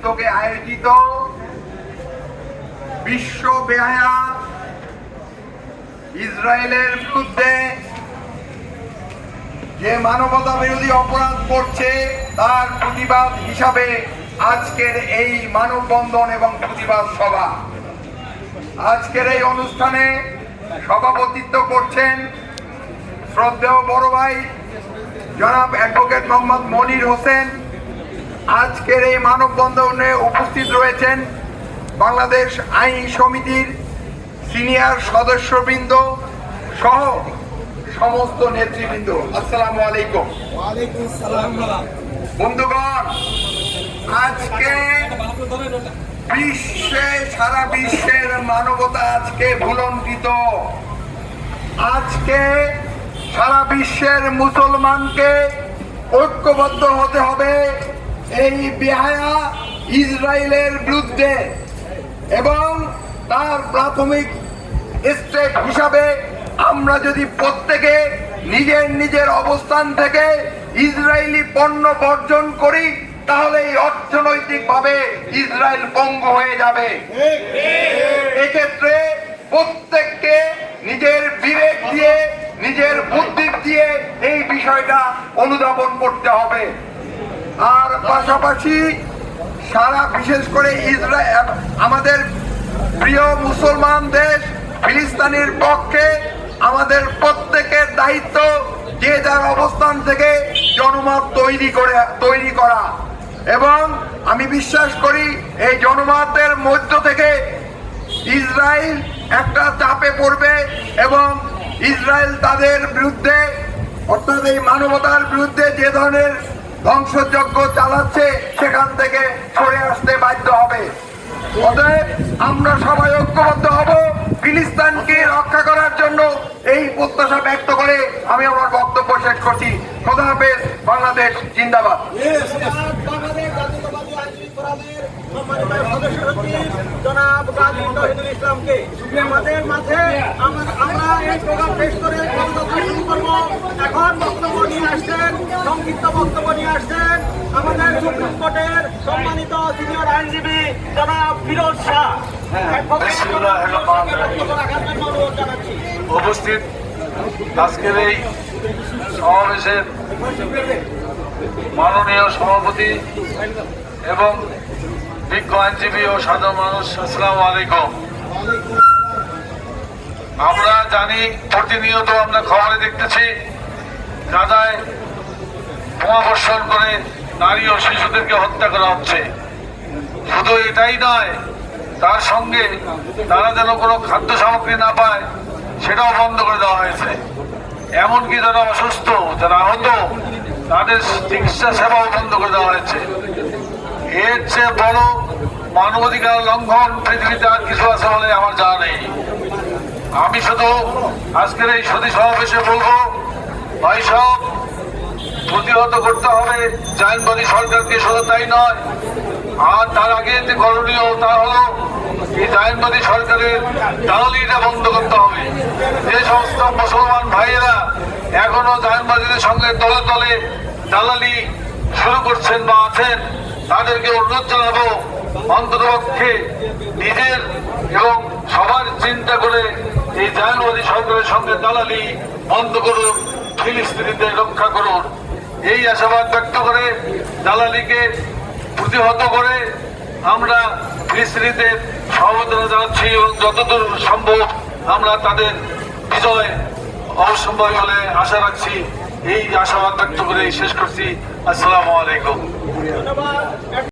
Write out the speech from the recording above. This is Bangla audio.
উদ্যোগে আয়োজিত বিশ্ব বেহায়া ইসরায়েলের বিরুদ্ধে যে মানবতা বিরোধী অপরাধ করছে তার প্রতিবাদ হিসাবে আজকের এই মানববন্ধন এবং প্রতিবাদ সভা। আজকের এই অনুষ্ঠানে সভাপতিত্ব করছেন শ্রদ্ধেয় বড় ভাই জনাব অ্যাডভোকেট মোহাম্মদ মনির হোসেন। আজকের এই মানববন্ধনে উপস্থিত রয়েছেন বাংলাদেশ আইন সমিতির সিনিয়র সদস্যবৃন্দ সহ সমস্ত নেতৃবৃন্দ। আসসালামু আলাইকুম। বন্ধুগণ, আজকে সারা বিশ্বের মানবতা আজকে ভুলণ্ঠিত। আজকে সারা বিশ্বের মুসলমানকে ঐক্যবদ্ধ হতে হবে এই বেহায়া ইসরায়েলের বিরুদ্ধে, এবং তার প্রাথমিক স্টেপ হিসাবে আমরা যদি প্রত্যেকে নিজের নিজের অবস্থান থেকে ইসরায়েলি পণ্য বর্জন করি তাহলে অর্থনৈতিকভাবে ইসরায়েল পঙ্গু হয়ে যাবে। এক্ষেত্রে প্রত্যেককে নিজের বিবেক দিয়ে নিজের বুদ্ধি দিয়ে এই বিষয়টা অনুধাবন করতে হবে। আর পাশাপাশি বিশেষ করে ইসরায়েল আমাদের প্রিয় মুসলমান দেশ ফিলিস্তিনের পক্ষে আমাদের প্রত্যেকের দায়িত্ব যে যার অবস্থান থেকে জনমত তৈরি করা, এবং আমি বিশ্বাস করি এই জনমতের মধ্য থেকে ইসরায়েল একটা চাপে পড়বে এবং ইসরায়েল তাদের বিরুদ্ধে অর্থাৎ এই মানবতার বিরুদ্ধে যে ধরনের ধ্বংসযজ্ঞ চালাচ্ছে সেখান থেকে সরে আসতে বাধ্য হবে। অতএব আমরা সবাই ঐক্যবদ্ধ হব ফিলিস্তিনকে রক্ষা করার জন্য, এই প্রত্যাশা ব্যক্ত করে আমি আমার বক্তব্য শেষ করছি। খোদা হাফেজ। বাংলাদেশ জিন্দাবাদ। জনাব গাজী তৌহিদুল ইসলামকে আমাদের মাঝে আমরা এই প্রোগ্রাম শেষ করে শুরু করব। এখন বক্তব্য নিয়ে আসছেন, সংক্ষিপ্ত বক্তব্য নিয়ে আসছেন আমাদের সুপ্রিম কোর্টের সম্মানিত সিনিয়র আইনজীবী জনাব ফিরোজ শাহ। উপস্থিত আজকের এই সমাবেশের মাননীয় সভাপতি এবং বিজ্ঞ আইনজীবী ও সাধারণ মানুষ, আসসালামু আলাইকুম। আমরা জানি প্রতিনিয়ত আমরা খবরে দেখতেছি গাজায় বোমাবর্ষণ করে নারী ও শিশুদেরকে হত্যা করা হচ্ছে। শুধু এটাই নয়, তার সঙ্গে তারা যেন কোনো খাদ্য সামগ্রী না পায় সেটাও বন্ধ করে দেওয়া হয়েছে। এমনকি যারা অসুস্থ, যারা আহত, তাদের চিকিৎসা সেবাও বন্ধ করে দেওয়া হয়েছে। এর চেয়ে বড় মানবাধিকার লঙ্ঘন পৃথিবীতে আর কিছু আছে বলে আমার জানা নেই। আমি শুধু আজকের এই সতী সমাবেশে বলবো, ভাই সব প্রতিহত করতে হবে জায়নবাদী সরকারকে, শুধু তাই নয়, আর তার আগে যে করণীয় তা হলো এই জায়নবাদী সরকারের দালালিটা বন্ধ করতে হবে। যে সমস্ত মুসলমান ভাইয়েরা এখনো জায়নবাদীদের সঙ্গে দলে দলে দালালি শুরু করছেন বা আছেন, তাদেরকে অনুরোধ জানাবো অন্ততপক্ষে নিজের এবং সবার চিন্তা করে এই জায়নবাদী সরকারের সঙ্গে দালালি বন্ধ করুন, ফিলিস্তিনিদের রক্ষা করুন। এই আশাবাদ ব্যক্ত করে দালালিকে প্রতিহত করে আমরা ফিলিস্তিনিদের সমবেদনা জানাচ্ছি এবং যতদূর সম্ভব আমরা তাদের বিজয় অবশ্যম্ভাবী বলে আশা রাখছি। এই আশাবাদ ব্যক্ত করে শেষ করছি। আসসালামু আলাইকুম।